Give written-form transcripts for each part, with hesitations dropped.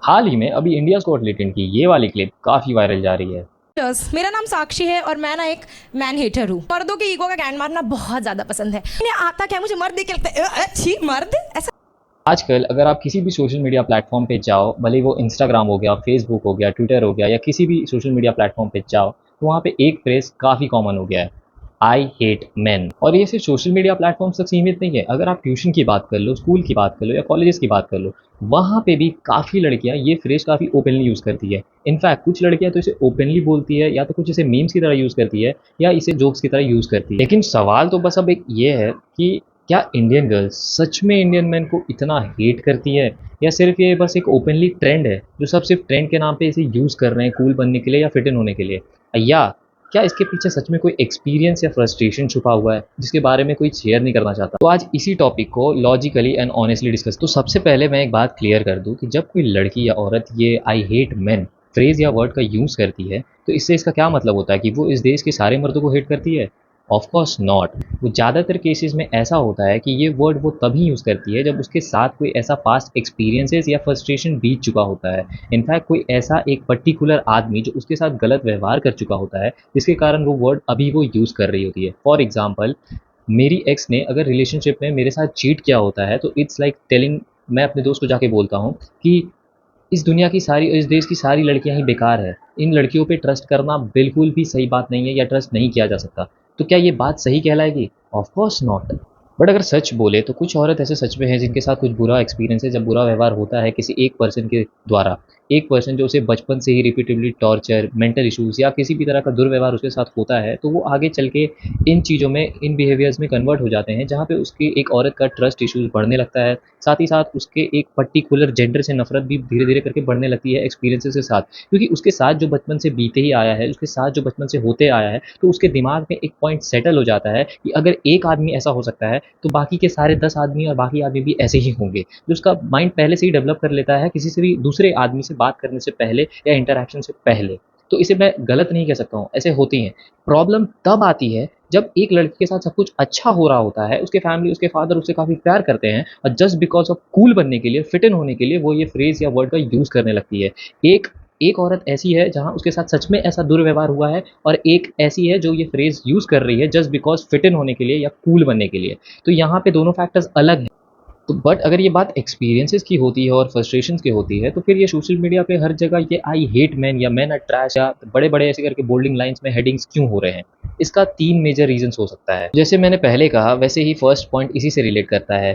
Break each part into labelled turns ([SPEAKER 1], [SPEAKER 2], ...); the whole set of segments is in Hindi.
[SPEAKER 1] हाल ही में अभी इंडिया गॉट टैलेंट की ये वाली क्लिप काफी वायरल जा रही है।
[SPEAKER 2] मेरा नाम साक्षी है और मैं ना एक मैन हेटर हूँ। मर्दों के ईगो का गैंड मारना बहुत ज्यादा पसंद है। इन्हें आता क्या, मुझे मर्द देख के लगता है अच्छी मर्द ऐसा।
[SPEAKER 1] आजकल अगर आप किसी भी सोशल मीडिया प्लेटफॉर्म पे जाओ, भले वो इंस्टाग्राम हो गया, फेसबुक हो गया, ट्विटर हो गया या किसी भी सोशल मीडिया प्लेटफॉर्म पे जाओ, तो वहाँ पे एक फ्रेज काफ़ी कॉमन हो गया है, आई हेट मैन। और ये सिर्फ सोशल मीडिया प्लेटफॉर्म तक सीमित नहीं है। अगर आप ट्यूशन की बात कर लो, स्कूल की बात कर लो या कॉलेजेस की बात कर लो, वहाँ पे भी काफ़ी लड़कियाँ ये फ्रेज काफ़ी ओपनली यूज़ करती है। इनफैक्ट कुछ लड़कियाँ तो इसे ओपनली बोलती है, या तो कुछ इसे मीम्स की तरह यूज़ करती है या इसे जोक्स की तरह यूज़ करती है। लेकिन सवाल तो बस अब एक ये है कि क्या इंडियन गर्ल्स सच में इंडियन मैन को इतना हेट करती है, या सिर्फ ये बस एक ओपनली ट्रेंड है जो सब सिर्फ ट्रेंड के नाम पे इसे यूज़ कर रहे हैं कूल बनने के लिए या फिट इन होने के लिए, या क्या इसके पीछे सच में कोई एक्सपीरियंस या फ्रस्ट्रेशन छुपा हुआ है जिसके बारे में कोई शेयर नहीं करना चाहता। तो आज इसी टॉपिक को लॉजिकली एंड ऑनेस्टली डिस्कस। तो सबसे पहले मैं एक बात क्लियर कर दूं कि जब कोई लड़की या औरत ये आई हेट मैन फ्रेज या वर्ड का यूज़ करती है, तो इससे इसका क्या मतलब होता है कि वो इस देश के सारे मर्दों को हेट करती है? Of course not. वो ज़्यादातर केसेस में ऐसा होता है कि ये वर्ड वो तभी यूज़ करती है जब उसके साथ कोई ऐसा पास्ट एक्सपीरियंसेस या फ्रस्ट्रेशन बीत चुका होता है। इनफैक्ट कोई ऐसा एक पर्टिकुलर आदमी जो उसके साथ गलत व्यवहार कर चुका होता है, जिसके कारण वो वर्ड अभी वो यूज़ कर रही होती है। फॉर एग्जाम्पल, मेरी एक्स ने अगर रिलेशनशिप में मेरे साथ चीट किया होता है, तो इट्स लाइक टेलिंग, मैं अपने दोस्त को जाके बोलता हूँ कि इस दुनिया की सारी, इस देश की सारी लड़कियां ही बेकार है, इन लड़कियों पे ट्रस्ट करना बिल्कुल भी सही बात नहीं है या ट्रस्ट नहीं किया जा सकता। तो क्या ये बात सही कहलाएगी? Of course not. बट अगर सच बोले तो कुछ औरत ऐसे सच में है जिनके साथ कुछ बुरा एक्सपीरियंस है, जब बुरा व्यवहार होता है किसी एक पर्सन के द्वारा, एक पर्सन जो उसे बचपन से ही रिपीटेडली टॉर्चर, मेंटल इश्यूज या किसी भी तरह का दुर्व्यवहार उसके साथ होता है, तो वो आगे चल के इन चीज़ों में, इन बिहेवियर्स में कन्वर्ट हो जाते हैं, जहाँ पे उसकी एक औरत का ट्रस्ट इश्यूज बढ़ने लगता है। साथ ही साथ उसके एक पर्टिकुलर जेंडर से नफरत भी धीरे धीरे करके बढ़ने लगती है एक्सपीरियंसेस के साथ, क्योंकि उसके साथ जो बचपन से बीते ही आया है, उसके साथ जो बचपन से होते आया है, तो उसके दिमाग में एक पॉइंट सेटल हो जाता है कि अगर एक आदमी ऐसा हो सकता है तो बाकी के सारे 10 आदमी और बाकी आदमी भी ऐसे ही होंगे। जो उसका माइंड पहले से ही डेवलप कर लेता है किसी से भी दूसरे आदमी से बात करने से पहले या इंटरेक्शन से पहले। तो इसे मैं गलत नहीं कह सकता हूँ, ऐसे होती हैं। प्रॉब्लम तब आती है जब एक लड़की के साथ सब कुछ अच्छा हो रहा होता है, उसके फैमिली, उसके फादर उससे काफ़ी प्यार करते हैं, और जस्ट बिकॉज ऑफ कूल बनने के लिए, फिट इन होने के लिए वो ये फ्रेज या वर्ड का यूज़ करने लगती है। एक एक औरत ऐसी है जहाँ उसके साथ सच में ऐसा दुर्व्यवहार हुआ है, और एक ऐसी है जो ये फ्रेज यूज़ कर रही है जस्ट बिकॉज फिट इन होने के लिए या कूल बनने के लिए। तो यहाँ पे दोनों फैक्टर्स अलग हैं। तो बट अगर ये बात एक्सपीरियंसेस की होती है और फ्रस्ट्रेशंस की होती है, तो फिर ये सोशल मीडिया पे हर जगह ये आई हेट मैन या मैन आर ट्रैश या बड़े बड़े ऐसे करके बोल्डिंग लाइंस में हेडिंग्स क्यों हो रहे हैं? इसका 3 मेजर रीजंस हो सकता है। जैसे मैंने पहले कहा, वैसे ही फर्स्ट पॉइंट इसी से रिलेट करता है,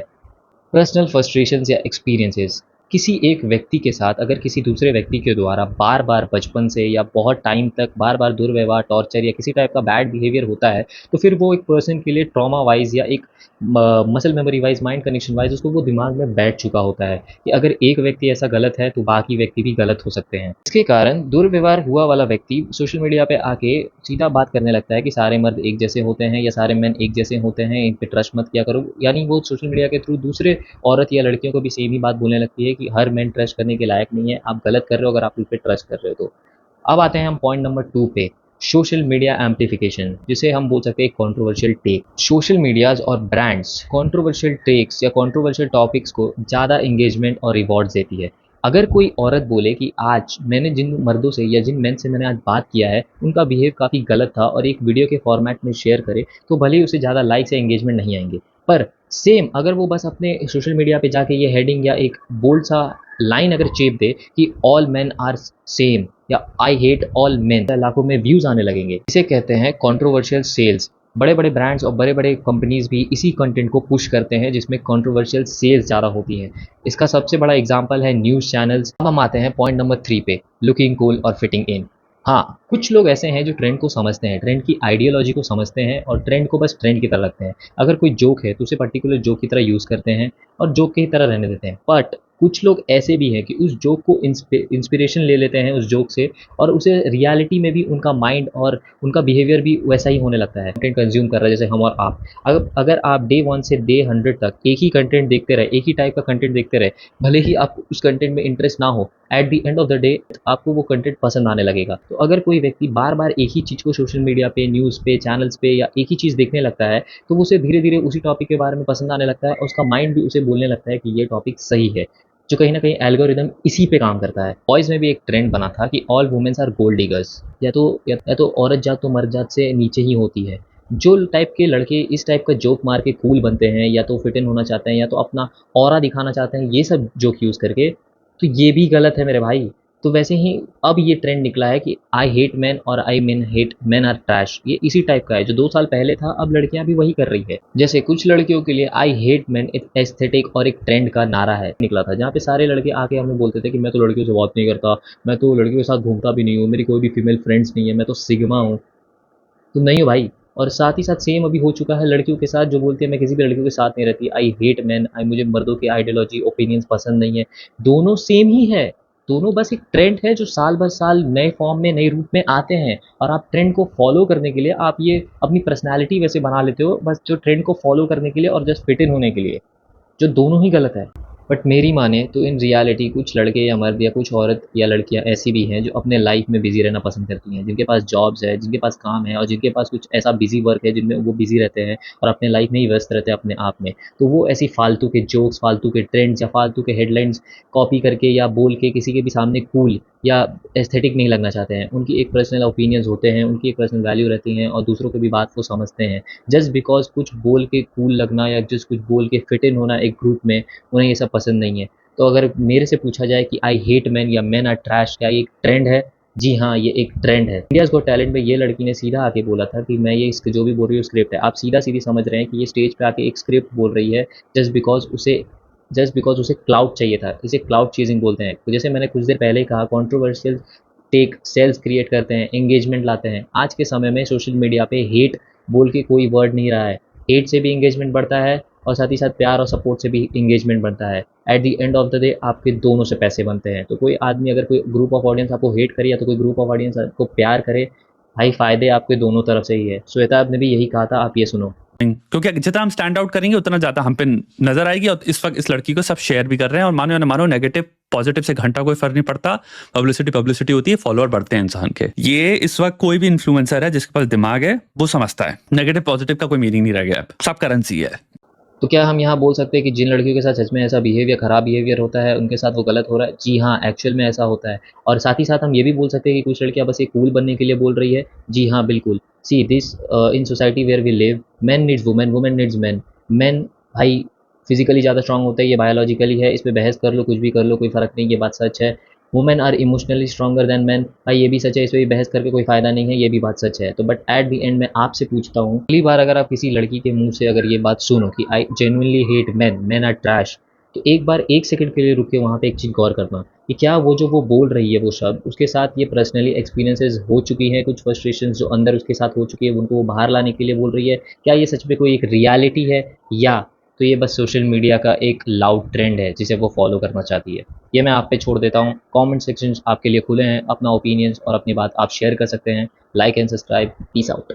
[SPEAKER 1] पर्सनल फ्रस्ट्रेशंस या एक्सपीरियंसेस। किसी एक व्यक्ति के साथ अगर किसी दूसरे व्यक्ति के द्वारा बार बार बचपन से या बहुत टाइम तक बार बार दुर्व्यवहार, टॉर्चर या किसी टाइप का बैड बिहेवियर होता है, तो फिर वो एक पर्सन के लिए ट्रॉमा वाइज या एक muscle memory wise, mind connection wise उसको वो दिमाग में बैठ चुका होता है कि अगर एक व्यक्ति ऐसा गलत है तो बाकी व्यक्ति भी गलत हो सकते हैं। इसके कारण दुर्व्यवहार हुआ वाला व्यक्ति सोशल मीडिया पे आके सीधा बात करने लगता है कि सारे मर्द एक जैसे होते हैं या सारे मैन एक जैसे होते हैं, इन पे ट्रस्ट मत किया करो। यानी वो सोशल मीडिया के थ्रू दूसरे औरत या लड़कियों को भी सेम ही बात बोलने लगती है कि हर मैन ट्रस्ट करने के लायक नहीं है, आप गलत कर रहे हो अगर आप उस पर ट्रस्ट कर रहे हो तो। अब आते हैं हम पॉइंट नंबर 2 पे, सोशल मीडिया एम्प्लीफिकेशन, जिसे हम बोल सकते हैं कंट्रोवर्शियल टेक। सोशल मीडियाज और ब्रांड्स कंट्रोवर्शियल टेक्स या कंट्रोवर्शियल टॉपिक्स को ज़्यादा इंगेजमेंट और रिवॉर्ड्स देती है। अगर कोई औरत बोले कि आज मैंने जिन मर्दों से या जिन मेन से मैंने आज बात किया है उनका बिहेव काफ़ी गलत था, और एक वीडियो के फॉर्मेट में शेयर करे, तो भले ही उसे ज़्यादा लाइक्स या एंगेजमेंट नहीं आएंगे। पर सेम अगर वो बस अपने सोशल मीडिया पे जाके ये हेडिंग या एक बोल्ड सा लाइन अगर चेप दे कि ऑल मेन आर सेम या आई हेट ऑल मेन, लाखों में व्यूज आने लगेंगे। इसे कहते हैं कंट्रोवर्शियल सेल्स। बड़े बड़े ब्रांड्स और बड़े बड़े कंपनीज भी इसी कंटेंट को पुश करते हैं जिसमें कंट्रोवर्शियल सेल्स ज़्यादा होती हैं। इसका सबसे बड़ा एग्जांपल है न्यूज़ चैनल्स। अब हम आते हैं पॉइंट नंबर 3 पे, लुकिंग कूल और फिटिंग इन। हाँ, कुछ लोग ऐसे हैं जो ट्रेंड को समझते हैं, ट्रेंड की आइडियोलॉजी को समझते हैं और ट्रेंड को बस ट्रेंड की तरह रखते हैं। अगर कोई जोक है तो उसे पर्टिकुलर जोक की तरह यूज़ करते हैं और जोक की तरह रहने देते हैं। बट कुछ लोग ऐसे भी हैं कि उस जोक को इंस्पिरेशन ले लेते हैं उस जोक से, और उसे रियलिटी में भी उनका माइंड और उनका बिहेवियर भी वैसा ही होने लगता है। कंटेंट कंज्यूम कर रहा है जैसे हम और आप। अगर आप डे 1 से डे 100 तक एक ही कंटेंट देखते रहे, एक ही टाइप का कंटेंट देखते रहे, भले ही आपको उस कंटेंट में इंटरेस्ट ना हो, at the end of the day आपको वो कंटेंट पसंद आने लगेगा। तो अगर कोई व्यक्ति बार बार एक ही चीज़ को सोशल मीडिया पे, न्यूज़ पे, चैनल्स पे या एक ही चीज़ देखने लगता है, तो उसे धीरे धीरे उसी टॉपिक के बारे में पसंद आने लगता है और उसका माइंड भी उसे बोलने लगता है कि ये टॉपिक सही है। जो कहीं ना कहीं एल्गोरिदम इसी पे काम करता है। बॉयज़ में भी एक ट्रेंड बना था कि all womens are gold diggers, या तो औरत जात तो मर्द जात से नीचे ही होती है। जो टाइप के लड़के इस टाइप का जोक मार के कूल बनते हैं, या तो फिट इन होना चाहते हैं, या तो अपना ऑरा दिखाना चाहते हैं, ये सब जोक यूज़ करके, तो ये भी गलत है मेरे भाई। तो वैसे ही अब ये ट्रेंड निकला है कि आई हेट मैन और I men hate man are trash, ये इसी टाइप का है जो 2 साल पहले था, अब लड़कियां भी वही कर रही है। जैसे कुछ लड़कियों के लिए आई हेट मैन एक एस्थेटिक और एक ट्रेंड का नारा है निकला था, जहाँ पे सारे लड़के आके हमें बोलते थे कि मैं तो लड़कियों से बात नहीं करता, मैं तो लड़कियों के साथ घूमता भी नहीं हूँ, मेरी कोई भी फीमेल फ्रेंड्स नहीं है, मैं तो सिग्मा हूँ। तो नहीं हो भाई। और साथ ही साथ सेम अभी हो चुका है लड़कियों के साथ, जो बोलती है मैं किसी भी लड़कियों के साथ नहीं रहती, आई हेट मैन, आई मुझे मर्दों की आइडियोलॉजी ओपिनियंस पसंद नहीं है। दोनों सेम ही है, दोनों बस एक ट्रेंड है जो साल भर साल नए फॉर्म में नए रूप में आते हैं, और आप ट्रेंड को फॉलो करने के लिए आप ये अपनी पर्सनैलिटी वैसे बना लेते हो, बस जो ट्रेंड को फॉलो करने के लिए और जस्ट फिट इन होने के लिए, जो दोनों ही गलत है। बट मेरी माने तो इन रियलिटी कुछ लड़के या मर्द या कुछ औरत या लड़कियां ऐसी भी हैं जो अपने लाइफ में बिजी रहना पसंद करती हैं, जिनके पास जॉब्स है, जिनके पास काम है, और जिनके पास कुछ ऐसा बिजी वर्क है जिनमें वो बिजी रहते हैं और अपने लाइफ में ही व्यस्त रहते हैं अपने आप में। तो वो ऐसी फालतू के जोक्स, फालतू के ट्रेंड्स या फालतू के हेडलाइंस कॉपी करके या बोल के किसी के भी सामने कूल या एस्थेटिक नहीं लगना चाहते हैं। उनकी एक पर्सनल ओपिनियंस होते हैं, उनकी एक पर्सनल वैल्यू रहती हैं, और दूसरों की भी बात को समझते हैं। जस्ट बिकॉज कुछ बोल के कूल लगना या जस्ट कुछ बोल के फिट इन होना एक ग्रुप में, उन्हें ये सब पसंद नहीं है। तो अगर मेरे से पूछा जाए कि आई हेट मैन या मैन आर ट्रैश, क्या ये एक ट्रेंड है? जी हाँ, ये एक ट्रेंड है। इंडियाज़ गॉट टैलेंट में ये लड़की ने सीधा आके बोला था कि मैं ये जो भी बोल रही हूँ स्क्रिप्ट है। आप सीधा सीधी समझ रहे हैं कि ये स्टेज पे आके एक स्क्रिप्ट बोल रही है, जस्ट बिकॉज उसे क्लाउड चाहिए था। इसे क्लाउड चेजिंग बोलते हैं। तो जैसे मैंने कुछ देर पहले ही कहा, कंट्रोवर्शियल टेक सेल्स क्रिएट करते हैं, एंगेजमेंट लाते हैं। आज के समय में सोशल मीडिया पे हेट बोल के कोई वर्ड नहीं रहा है। हेट से भी एंगेजमेंट बढ़ता है, और साथ ही साथ प्यार और सपोर्ट से भी एंगेजमेंट बनता है। At the end of the day आपके दोनों से पैसे बनते हैं। तो कोई आदमी, अगर कोई ग्रुप ऑफ ऑडियंस आपको हेट करे या तो कोई ग्रुप ऑफ ऑडियंस आपको प्यार करे, भाई फ़ायदे आपके दोनों तरफ से ही है। श्वेता ने भी यही कहा था, आप ये सुनो।
[SPEAKER 3] क्योंकि जितना हम स्टैंड आउट करेंगे उतना ज्यादा हम पे नजर आएगी, और इस वक्त इस लड़की को सब शेयर भी कर रहे हैं, और मानो या ना मानो नेगेटिव पॉजिटिव से घंटा कोई फर्क नहीं पड़ता। पब्लिसिटी होती है, फॉलोअर बढ़ते हैं इंसान के। ये इस वक्त कोई भी इन्फ्लुएंसर है जिसके पास दिमाग है वो समझता है नेगेटिव पॉजिटिव का कोई मीनिंग नहीं रह गया, सब करेंसी है।
[SPEAKER 1] तो क्या हम यहाँ बोल सकते हैं कि जिन लड़कियों के साथ सच में ऐसा बिहेवियर, खराब बिहेवियर होता है, उनके साथ वो गलत हो रहा है? जी हाँ, एक्चुअल में ऐसा होता है। और साथ ही साथ हम ये भी बोल सकते हैं कि कुछ लड़कियाँ बस एक कूल बनने के लिए बोल रही है। जी हाँ, बिल्कुल। See this, in society where we live, man needs women, women needs man. मैन भाई फिजिकली ज़्यादा स्ट्रांग होता है, ये बायोलॉजिकली है, इस पे बहस कर लो, कुछ भी कर लो, कोई फ़र्क नहीं, ये बात सच है। Women are emotionally stronger than man, भाई ये भी सच है, इस पर भी बहस करके कोई फ़ायदा नहीं है, ये भी बात सच है। तो बट एट द एंड मैं आपसे पूछता हूँ, अगली बार अगर आप किसी लड़की के मुंह से अगर ये बात सुनो कि I genuinely hate man, man are trash, तो एक बार 1 सेकंड के लिए रुक के वहाँ पे एक चीज़ गौर करना कि क्या वो जो वो बोल रही है वो शब्द, उसके साथ ये पर्सनली एक्सपीरियंसेस हो चुकी हैं, कुछ फ्रस्ट्रेशंस जो अंदर उसके साथ हो चुकी है, उनको वो बाहर लाने के लिए बोल रही है? क्या ये सच में कोई एक रियलिटी है, या तो ये बस सोशल मीडिया का एक लाउड ट्रेंड है जिसे वो फॉलो करना चाहती है? ये मैं आप पे छोड़ देता हूँ। कमेंट सेक्शन आपके लिए खुले हैं, अपना ओपिनियंस और अपनी बात आप शेयर कर सकते हैं। Like and subscribe. Peace out.